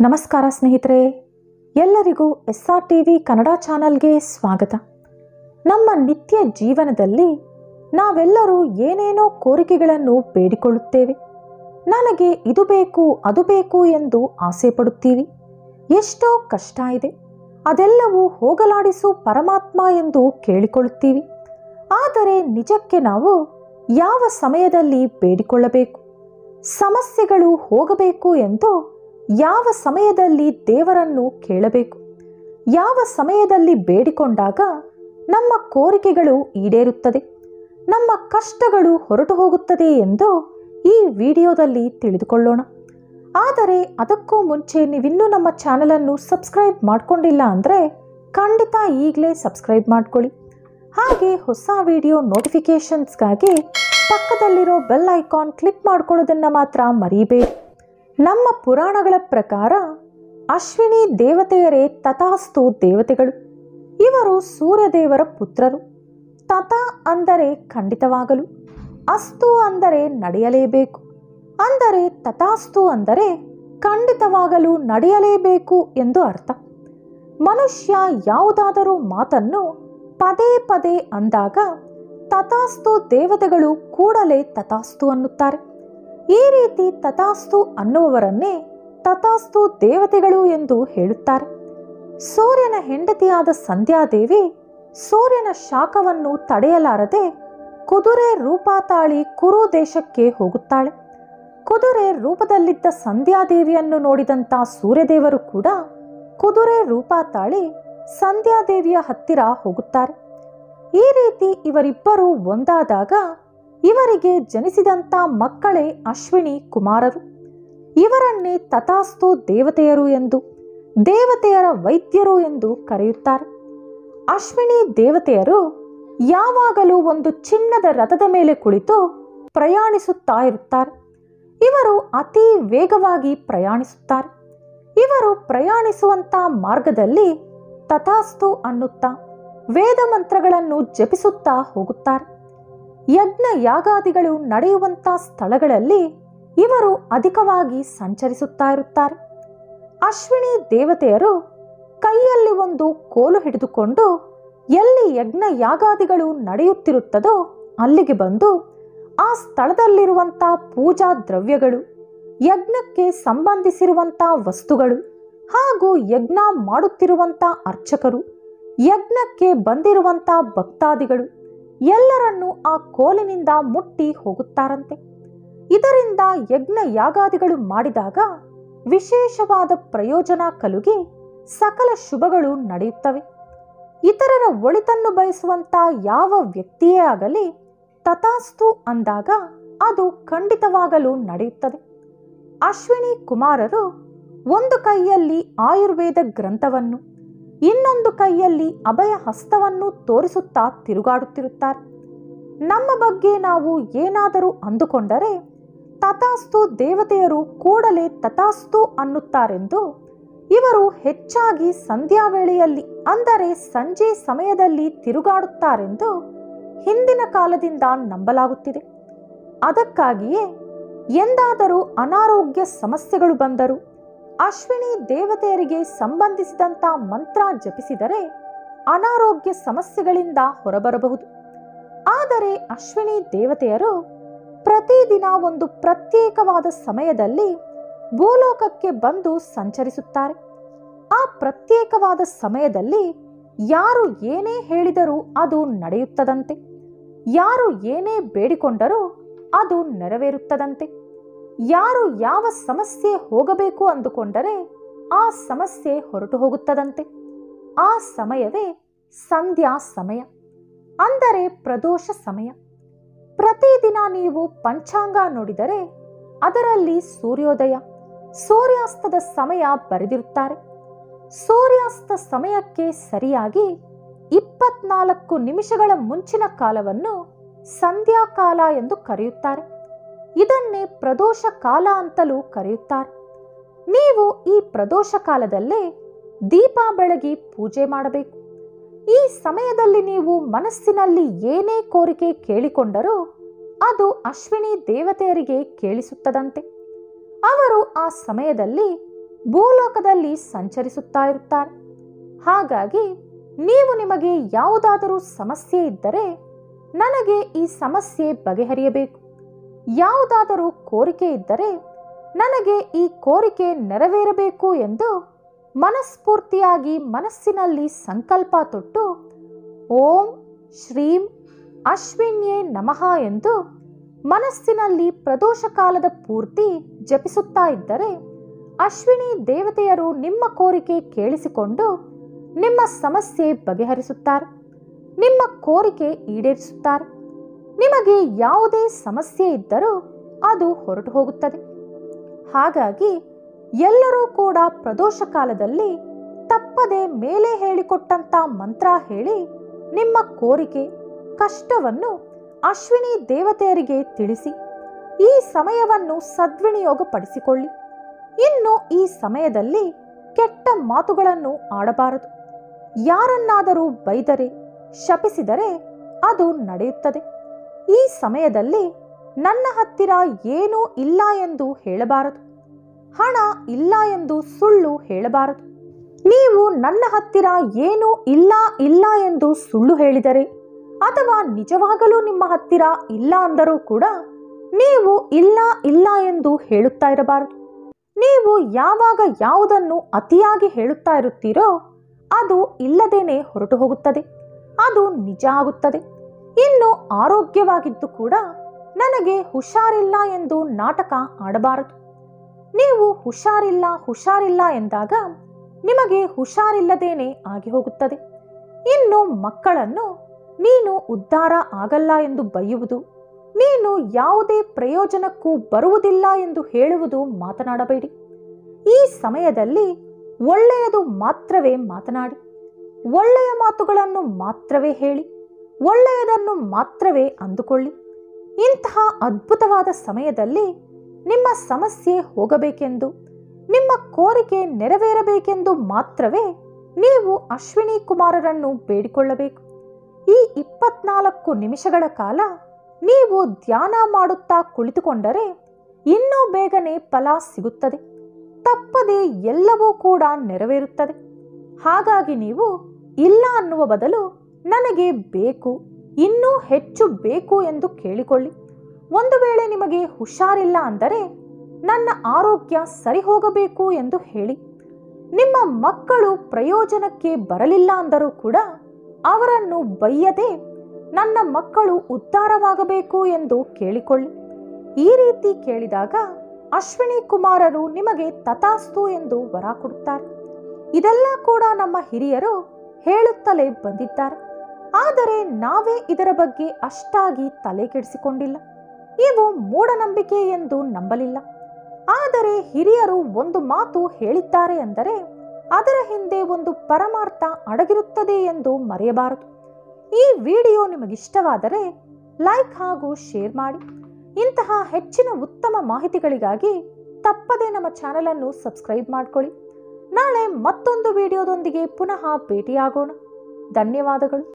ನಮಸ್ಕಾರ ಸ್ನೇಹಿತರೆ, ಎಲ್ಲರಿಗೂ SR TV ಕನ್ನಡ ಚಾನಲ್ಗೆ ಸ್ವಾಗತ. ನಮ್ಮ ನಿತ್ಯ ಜೀವನದಲ್ಲಿ ನಾವೆಲ್ಲರೂ ಏನೇನೋ ಕೋರಿಕೆಗಳನ್ನು ಬೇಡಿಕೊಳ್ಳುತ್ತೇವೆ. ನನಗೆ ಇದು ಬೇಕು ಅದು ಬೇಕು ಎಂದು ಆಸೆ ಪಡುತ್ತೀವಿ. ಎಷ್ಟೋ ಕಷ್ಟ ಇದೆ, ಅದೆಲ್ಲವೂ ಹೋಗಲಾಡಿಸು ಪರಮಾತ್ಮ ಎಂದು ಕೇಳಿಕೊಳ್ಳುತ್ತೀವಿ. ಆದರೆ ನಿಜಕ್ಕೆ ನಾವು ಯಾವ ಸಮಯದಲ್ಲಿ ಬೇಡಿಕೊಳ್ಳಬೇಕು? ಸಮಸ್ಯೆಗಳು ಹೋಗಬೇಕು ಎಂದು ಯಾವ ಸಮಯದಲ್ಲಿ ದೇವರನ್ನು ಕೇಳಬೇಕು? ಯಾವ ಸಮಯದಲ್ಲಿ ಬೇಡಿಕೊಂಡಾಗ ನಮ್ಮ ಕೋರಿಕೆಗಳು ಈಡೇರುತ್ತದೆ, ನಮ್ಮ ಕಷ್ಟಗಳು ಹೊರಟು ಹೋಗುತ್ತದೆ ಎಂದು ಈ ವಿಡಿಯೋದಲ್ಲಿ ತಿಳಿದುಕೊಳ್ಳೋಣ. ಆದರೆ ಅದಕ್ಕೂ ಮುಂಚೆ ನೀವಿನ್ನೂ ನಮ್ಮ ಚಾನಲನ್ನು ಸಬ್ಸ್ಕ್ರೈಬ್ ಮಾಡಿಕೊಂಡಿಲ್ಲ ಅಂದರೆ ಖಂಡಿತ ಈಗಲೇ ಸಬ್ಸ್ಕ್ರೈಬ್ ಮಾಡ್ಕೊಳ್ಳಿ. ಹಾಗೆ ಹೊಸ ವಿಡಿಯೋ ನೋಟಿಫಿಕೇಷನ್ಸ್ಗಾಗಿ ಪಕ್ಕದಲ್ಲಿರೋ ಬೆಲ್ ಐಕಾನ್ ಕ್ಲಿಕ್ ಮಾಡ್ಕೊಳ್ಳೋದನ್ನು ಮಾತ್ರ ಮರಿಬೇಡಿ. ನಮ್ಮ ಪುರಾಣಗಳ ಪ್ರಕಾರ ಅಶ್ವಿನಿ ದೇವತೆಯರೇ ತಥಾಸ್ತು ದೇವತೆಗಳು. ಇವರು ಸೂರ್ಯದೇವರ ಪುತ್ರರು. ತಥ ಅಂದರೆ ಖಂಡಿತವಾಗಲು, ಅಸ್ತು ಅಂದರೆ ನಡೆಯಲೇಬೇಕು, ಅಂದರೆ ತಥಾಸ್ತು ಅಂದರೆ ಖಂಡಿತವಾಗಲು ನಡೆಯಲೇಬೇಕು ಎಂದು ಅರ್ಥ. ಮನುಷ್ಯ ಯಾವುದಾದರೂ ಮಾತನ್ನು ಪದೇ ಪದೇ ಅಂದಾಗ ತಥಾಸ್ತು ದೇವತೆಗಳು ಕೂಡಲೇ ತಥಾಸ್ತು ಅನ್ನುತ್ತಾರೆ. ಈ ರೀತಿ ತಥಾಸ್ತು ಅನ್ನುವವರನ್ನೇ ತಥಾಸ್ತು ದೇವತೆಗಳು ಎಂದು ಹೇಳುತ್ತಾರೆ. ಸೂರ್ಯನ ಹೆಂಡತಿಯಾದ ಸಂಧ್ಯಾದೇವಿ ಸೂರ್ಯನ ಶಾಖವನ್ನು ತಡೆಯಲಾರದೆ ಕುದುರೆ ರೂಪ ತಾಳಿ ಕುರು ದೇಶಕ್ಕೆ ಹೋಗುತ್ತಾಳೆ. ಕುದುರೆ ರೂಪದಲ್ಲಿದ್ದ ಸಂಧ್ಯಾದೇವಿಯನ್ನು ನೋಡಿದಂಥ ಸೂರ್ಯದೇವರು ಕೂಡ ಕುದುರೆ ರೂಪ ತಾಳಿ ಸಂಧ್ಯಾದೇವಿಯ ಹತ್ತಿರ ಹೋಗುತ್ತಾರೆ. ಈ ರೀತಿ ಇವರಿಬ್ಬರು ಒಂದಾದಾಗ ಇವರಿಗೆ ಜನಿಸಿದಂಥ ಮಕ್ಕಳೇ ಅಶ್ವಿನಿ ಕುಮಾರರು. ಇವರನ್ನೇ ತಥಾಸ್ತು ದೇವತೆಯರು ಎಂದು, ದೇವತೆಯರ ವೈದ್ಯರು ಎಂದು ಕರೆಯುತ್ತಾರೆ. ಅಶ್ವಿನಿ ದೇವತೆಯರು ಯಾವಾಗಲೂ ಒಂದು ಚಿನ್ನದ ರಥದ ಮೇಲೆ ಕುಳಿತು ಪ್ರಯಾಣಿಸುತ್ತಾ ಇರುತ್ತಾರೆ. ಇವರು ಅತಿ ವೇಗವಾಗಿ ಪ್ರಯಾಣಿಸುತ್ತಾರೆ. ಇವರು ಪ್ರಯಾಣಿಸುವಂಥ ಮಾರ್ಗದಲ್ಲಿ ತಥಾಸ್ತು ಅನ್ನುತ್ತಾ ವೇದ ಮಂತ್ರಗಳನ್ನು ಜಪಿಸುತ್ತಾ ಹೋಗುತ್ತಾರೆ. ಯಜ್ಞ ಯಾಗಾದಿಗಳು ನಡೆಯುವಂಥ ಸ್ಥಳಗಳಲ್ಲಿ ಇವರು ಅಧಿಕವಾಗಿ ಸಂಚರಿಸುತ್ತಾ ಇರುತ್ತಾರೆ. ಅಶ್ವಿನಿ ದೇವತೆಯರು ಕೈಯಲ್ಲಿ ಒಂದು ಕೋಲು ಹಿಡಿದುಕೊಂಡು ಎಲ್ಲಿ ಯಜ್ಞ ಯಾಗಾದಿಗಳು ನಡೆಯುತ್ತಿರುತ್ತದೋ ಅಲ್ಲಿಗೆ ಬಂದು ಆ ಸ್ಥಳದಲ್ಲಿರುವಂಥ ಪೂಜಾ ದ್ರವ್ಯಗಳು, ಯಜ್ಞಕ್ಕೆ ಸಂಬಂಧಿಸಿರುವಂಥ ವಸ್ತುಗಳು ಹಾಗೂ ಯಜ್ಞ ಮಾಡುತ್ತಿರುವಂಥ ಅರ್ಚಕರು, ಯಜ್ಞಕ್ಕೆ ಬಂದಿರುವಂಥ ಭಕ್ತಾದಿಗಳು ಎಲ್ಲರನ್ನೂ ಆ ಕೋಲಿನಿಂದ ಮುಟ್ಟಿ ಹೋಗುತ್ತಾರಂತೆ. ಇದರಿಂದ ಯಜ್ಞ ಯಾಗಾದಿಗಳು ಮಾಡಿದಾಗ ವಿಶೇಷವಾದ ಪ್ರಯೋಜನ ಕಲುಗಿ ಸಕಲ ಶುಭಗಳು ನಡೆಯುತ್ತವೆ. ಇತರರ ಒಳಿತನ್ನು ಬಯಸುವಂಥ ಯಾವ ವ್ಯಕ್ತಿಯೇ ಆಗಲಿ ತಥಾಸ್ತು ಅಂದಾಗ ಅದು ಖಂಡಿತವಾಗಲು ನಡೆಯುತ್ತದೆ. ಅಶ್ವಿನಿ ಕುಮಾರರು ಒಂದು ಕೈಯಲ್ಲಿ ಆಯುರ್ವೇದ ಗ್ರಂಥವನ್ನು, ಇನ್ನೊಂದು ಕೈಯಲ್ಲಿ ಅಭಯ ಹಸ್ತವನ್ನು ತೋರಿಸುತ್ತಾ ತಿರುಗಾಡುತ್ತಿರುತ್ತಾರೆ. ನಮ್ಮ ಬಗ್ಗೆ ನಾವು ಏನಾದರೂ ಅಂದುಕೊಂಡರೆ ತಥಾಸ್ತು ದೇವತೆಯರು ಕೂಡಲೇ ತಥಾಸ್ತು ಅನ್ನುತ್ತಾರೆಂದು ಇವರು ಹೆಚ್ಚಾಗಿ ಸಂಧ್ಯಾ ವೇಳೆಯಲ್ಲಿ ಅಂದರೆ ಸಂಜೆ ಸಮಯದಲ್ಲಿ ತಿರುಗಾಡುತ್ತಾರೆಂದು ಹಿಂದಿನ ಕಾಲದಿಂದ ನಂಬಲಾಗುತ್ತಿದೆ. ಅದಕ್ಕಾಗಿಯೇ ಎಂದಾದರೂ ಅನಾರೋಗ್ಯ ಸಮಸ್ಯೆಗಳು ಬಂದರೂ ಅಶ್ವಿನಿ ದೇವತೆಯರಿಗೆ ಸಂಬಂಧಿಸಿದಂಥ ಮಂತ್ರ ಜಪಿಸಿದರೆ ಅನಾರೋಗ್ಯ ಸಮಸ್ಯೆಗಳಿಂದ ಹೊರಬರಬಹುದು. ಆದರೆ ಅಶ್ವಿನಿ ದೇವತೆಯರು ಪ್ರತಿದಿನ ಒಂದು ಪ್ರತ್ಯೇಕವಾದ ಸಮಯದಲ್ಲಿ ಭೂಲೋಕಕ್ಕೆ ಬಂದು ಸಂಚರಿಸುತ್ತಾರೆ. ಆ ಪ್ರತ್ಯೇಕವಾದ ಸಮಯದಲ್ಲಿ ಯಾರು ಏನೇ ಹೇಳಿದರೂ ಅದು ನಡೆಯುತ್ತದಂತೆ, ಯಾರು ಏನೇ ಬೇಡಿಕೊಂಡರೂ ಅದು ನೆರವೇರುತ್ತದಂತೆ. ಯಾರು ಯಾವ ಸಮಸ್ಯೆ ಹೋಗಬೇಕು ಅಂದುಕೊಂಡರೆ ಆ ಸಮಸ್ಯೆ ಹೊರಟು ಹೋಗುತ್ತದಂತೆ. ಆ ಸಮಯವೇ ಸಂಧ್ಯಾ ಸಮಯ, ಅಂದರೆ ಪ್ರದೋಷ ಸಮಯ. ಪ್ರತಿದಿನ ನೀವು ಪಂಚಾಂಗ ನೋಡಿದರೆ ಅದರಲ್ಲಿ ಸೂರ್ಯೋದಯ, ಸೂರ್ಯಾಸ್ತದ ಸಮಯ ಬರೆದಿರುತ್ತಾರೆ. ಸೂರ್ಯಾಸ್ತ ಸಮಯಕ್ಕೆ ಸರಿಯಾಗಿ 24 ನಿಮಿಷಗಳ ಮುಂಚಿನ ಕಾಲವನ್ನು ಸಂಧ್ಯಾಕಾಲ ಎಂದು ಕರೆಯುತ್ತಾರೆ. ಇದನ್ನೇ ಪ್ರದೋಷ ಕಾಲ ಅಂತಲೂ ಕರೆಯುತ್ತಾರೆ. ನೀವು ಈ ಪ್ರದೋಷ ಕಾಲದಲ್ಲೇ ದೀಪ ಬೆಳಗಿ ಪೂಜೆ ಮಾಡಬೇಕು. ಈ ಸಮಯದಲ್ಲಿ ನೀವು ಮನಸ್ಸಿನಲ್ಲಿ ಏನೇ ಕೋರಿಕೆ ಕೇಳಿಕೊಂಡರೂ ಅದು ಅಶ್ವಿನಿ ದೇವತೆಯರಿಗೆ ಕೇಳಿಸುತ್ತದಂತೆ. ಅವರು ಆ ಸಮಯದಲ್ಲಿ ಭೂಲೋಕದಲ್ಲಿ ಸಂಚರಿಸುತ್ತಾ ಇರುತ್ತಾರೆ. ಹಾಗಾಗಿ ನೀವು ನಿಮಗೆ ಯಾವುದಾದರೂ ಸಮಸ್ಯೆ ಇದ್ದರೆ ನನಗೆ ಈ ಸಮಸ್ಯೆ ಬಗೆಹರಿಯಬೇಕು, ಯಾವುದಾದರೂ ಕೋರಿಕೆ ಇದ್ದರೆ ನನಗೆ ಈ ಕೋರಿಕೆ ನೆರವೇರಬೇಕು ಎಂದು ಮನಸ್ಫೂರ್ತಿಯಾಗಿ ಮನಸ್ಸಿನಲ್ಲಿ ಸಂಕಲ್ಪ ತೊಟ್ಟು ಓಂ ಶ್ರೀಂ ಅಶ್ವಿನ್ಯೇ ನಮಃ ಎಂದು ಮನಸ್ಸಿನಲ್ಲಿ ಪ್ರದೋಷ ಕಾಲದ ಪೂರ್ತಿ ಜಪಿಸುತ್ತಾ ಇದ್ದರೆ ಅಶ್ವಿನಿ ದೇವತೆಯರು ನಿಮ್ಮ ಕೋರಿಕೆ ಕೇಳಿಸಿಕೊಂಡು ನಿಮ್ಮ ಸಮಸ್ಯೆ ಬಗೆಹರಿಸುತ್ತಾರೆ, ನಿಮ್ಮ ಕೋರಿಕೆ ಈಡೇರಿಸುತ್ತಾರೆ. ನಿಮಗೆ ಯಾವುದೇ ಸಮಸ್ಯೆ ಇದ್ದರೂ ಅದು ಹೊರಟು ಹೋಗುತ್ತದೆ. ಹಾಗಾಗಿ ಎಲ್ಲರೂ ಕೂಡ ಪ್ರದೋಷ ಕಾಲದಲ್ಲಿ ತಪ್ಪದೆ ಮೇಲೆ ಹೇಳಿಕೊಟ್ಟಂತ ಮಂತ್ರ ಹೇಳಿ ನಿಮ್ಮ ಕೋರಿಕೆ ಕಷ್ಟವನ್ನು ಅಶ್ವಿನಿ ದೇವತೆಯರಿಗೆ ತಿಳಿಸಿ ಈ ಸಮಯವನ್ನು ಸದ್ವಿನಿಯೋಗಪಡಿಸಿಕೊಳ್ಳಿ. ಇನ್ನು ಈ ಸಮಯದಲ್ಲಿ ಕೆಟ್ಟ ಮಾತುಗಳನ್ನು ಆಡಬಾರದು. ಯಾರನ್ನಾದರೂ ಬೈದರೆ ಶಪಿಸಿದರೆ ಅದು ನಡೆಯುತ್ತದೆ. ಈ ಸಮಯದಲ್ಲಿ ನನ್ನ ಹತ್ತಿರ ಏನೂ ಇಲ್ಲ ಎಂದು ಹೇಳಬಾರದು, ಹಣ ಇಲ್ಲ ಎಂದು ಸುಳ್ಳು ಹೇಳಬಾರದು. ನೀವು ನನ್ನ ಹತ್ತಿರ ಏನೂ ಇಲ್ಲ ಎಂದು ಸುಳ್ಳು ಹೇಳಿದರೆ ಅಥವಾ ನಿಜವಾಗಲೂ ನಿಮ್ಮ ಹತ್ತಿರ ಇಲ್ಲ ಅಂದರೂ ಕೂಡ ನೀವು ಇಲ್ಲ ಎಂದು ಹೇಳುತ್ತಾ ಇರಬಾರದು. ನೀವು ಯಾವಾಗ ಯಾವುದನ್ನು ಅತಿಯಾಗಿ ಹೇಳುತ್ತಾ ಇರುತ್ತೀರೋ ಅದು ಇಲ್ಲದೇನೆ ಹೊರಟು ಹೋಗುತ್ತದೆ, ಅದು ನಿಜ ಆಗುತ್ತದೆ. ಇನ್ನು ಆರೋಗ್ಯವಾಗಿದ್ದು ಕೂಡ ನನಗೆ ಹುಷಾರಿಲ್ಲ ಎಂದು ನಾಟಕ ಆಡಬಾರದು. ನೀವು ಹುಷಾರಿಲ್ಲ ಎಂದಾಗ ನಿಮಗೆ ಹುಷಾರಿಲ್ಲದೇನೆ ಆಗಿ ಹೋಗುತ್ತದೆ. ಇನ್ನು ಮಕ್ಕಳನ್ನು ನೀನು ಉದ್ಧಾರ ಆಗಲ್ಲ ಎಂದು ಬೈಯುವುದು, ನೀನು ಯಾವುದೇ ಪ್ರಯೋಜನಕ್ಕೂ ಬರುವುದಿಲ್ಲ ಎಂದು ಹೇಳುವುದು ಮಾತನಾಡಬೇಡಿ. ಈ ಸಮಯದಲ್ಲಿ ಒಳ್ಳೆಯದು ಮಾತ್ರವೇ ಮಾತನಾಡಿ, ಒಳ್ಳೆಯ ಮಾತುಗಳನ್ನು ಮಾತ್ರವೇ ಹೇಳಿ, ಒಳ್ಳೆಯದನ್ನು ಮಾತ್ರವೇ ಅಂದುಕೊಳ್ಳಿ. ಇಂತಹ ಅದ್ಭುತವಾದ ಸಮಯದಲ್ಲಿ ನಿಮ್ಮ ಸಮಸ್ಯೆ ಹೋಗಬೇಕೆಂದು, ನಿಮ್ಮ ಕೋರಿಕೆ ನೆರವೇರಬೇಕೆಂದು ಮಾತ್ರವೇ ನೀವು ಅಶ್ವಿನಿ ಕುಮಾರರನ್ನು ಬೇಡಿಕೊಳ್ಳಬೇಕು. ಈ 24 ನಿಮಿಷಗಳ ಕಾಲ ನೀವು ಧ್ಯಾನ ಮಾಡುತ್ತಾ ಕುಳಿತುಕೊಂಡರೆ ಇನ್ನೂ ಬೇಗನೆ ಫಲ ಸಿಗುತ್ತದೆ. ತಪ್ಪದೆ ಎಲ್ಲವೂ ಕೂಡ ನೆರವೇರುತ್ತದೆ. ಹಾಗಾಗಿ ನೀವು ಇಲ್ಲ ಅನ್ನುವ ಬದಲು ನನಗೆ ಬೇಕು, ಇನ್ನೂ ಹೆಚ್ಚು ಬೇಕು ಎಂದು ಕೇಳಿಕೊಳ್ಳಿ. ಒಂದು ವೇಳೆ ನಿಮಗೆ ಹುಷಾರಿಲ್ಲ ಅಂದರೆ ನನ್ನ ಆರೋಗ್ಯ ಸರಿ ಹೋಗಬೇಕು ಎಂದು ಹೇಳಿ. ನಿಮ್ಮ ಮಕ್ಕಳು ಪ್ರಯೋಜನಕ್ಕೆ ಬರಲಿಲ್ಲ ಅಂದರೂ ಕೂಡ ಅವರನ್ನು ಬೈಯದೆ ನನ್ನ ಮಕ್ಕಳು ಉದ್ಧಾರವಾಗಬೇಕು ಎಂದು ಕೇಳಿಕೊಳ್ಳಿ. ಈ ರೀತಿ ಕೇಳಿದಾಗ ಅಶ್ವಿನಿ ಕುಮಾರರು ನಿಮಗೆ ತಥಾಸ್ತು ಎಂದು ವರ ಕೊಡುತ್ತಾರೆ. ಇದೆಲ್ಲ ಕೂಡ ನಮ್ಮ ಹಿರಿಯರು ಹೇಳುತ್ತಲೇ ಬಂದಿದ್ದಾರೆ. ಆದರೆ ನಾವೇ ಇದರ ಬಗ್ಗೆ ಅಷ್ಟಾಗಿ ತಲೆ ಕೆಡಿಸಿಕೊಂಡಿಲ್ಲ. ಇವು ಮೂಢನಂಬಿಕೆ ಎಂದು ನಂಬಲಿಲ್ಲ. ಆದರೆ ಹಿರಿಯರು ಒಂದು ಮಾತು ಹೇಳಿದ್ದಾರೆ ಎಂದರೆ ಅದರ ಹಿಂದೆ ಒಂದು ಪರಮಾರ್ಥ ಅಡಗಿರುತ್ತದೆ ಎಂದು ಮರೆಯಬಾರದು. ಈ ವಿಡಿಯೋ ನಿಮಗಿಷ್ಟವಾದರೆ ಲೈಕ್ ಹಾಗೂ ಶೇರ್ ಮಾಡಿ. ಇಂತಹ ಹೆಚ್ಚಿನ ಉತ್ತಮ ಮಾಹಿತಿಗಳಿಗಾಗಿ ತಪ್ಪದೆ ನಮ್ಮ ಚಾನೆಲ್ ಅನ್ನು ಸಬ್ಸ್ಕ್ರೈಬ್ ಮಾಡಿಕೊಳ್ಳಿ. ನಾಳೆ ಮತ್ತೊಂದು ವಿಡಿಯೋದೊಂದಿಗೆ ಪುನಃ ಭೇಟಿಯಾಗೋಣ. ಧನ್ಯವಾದಗಳು.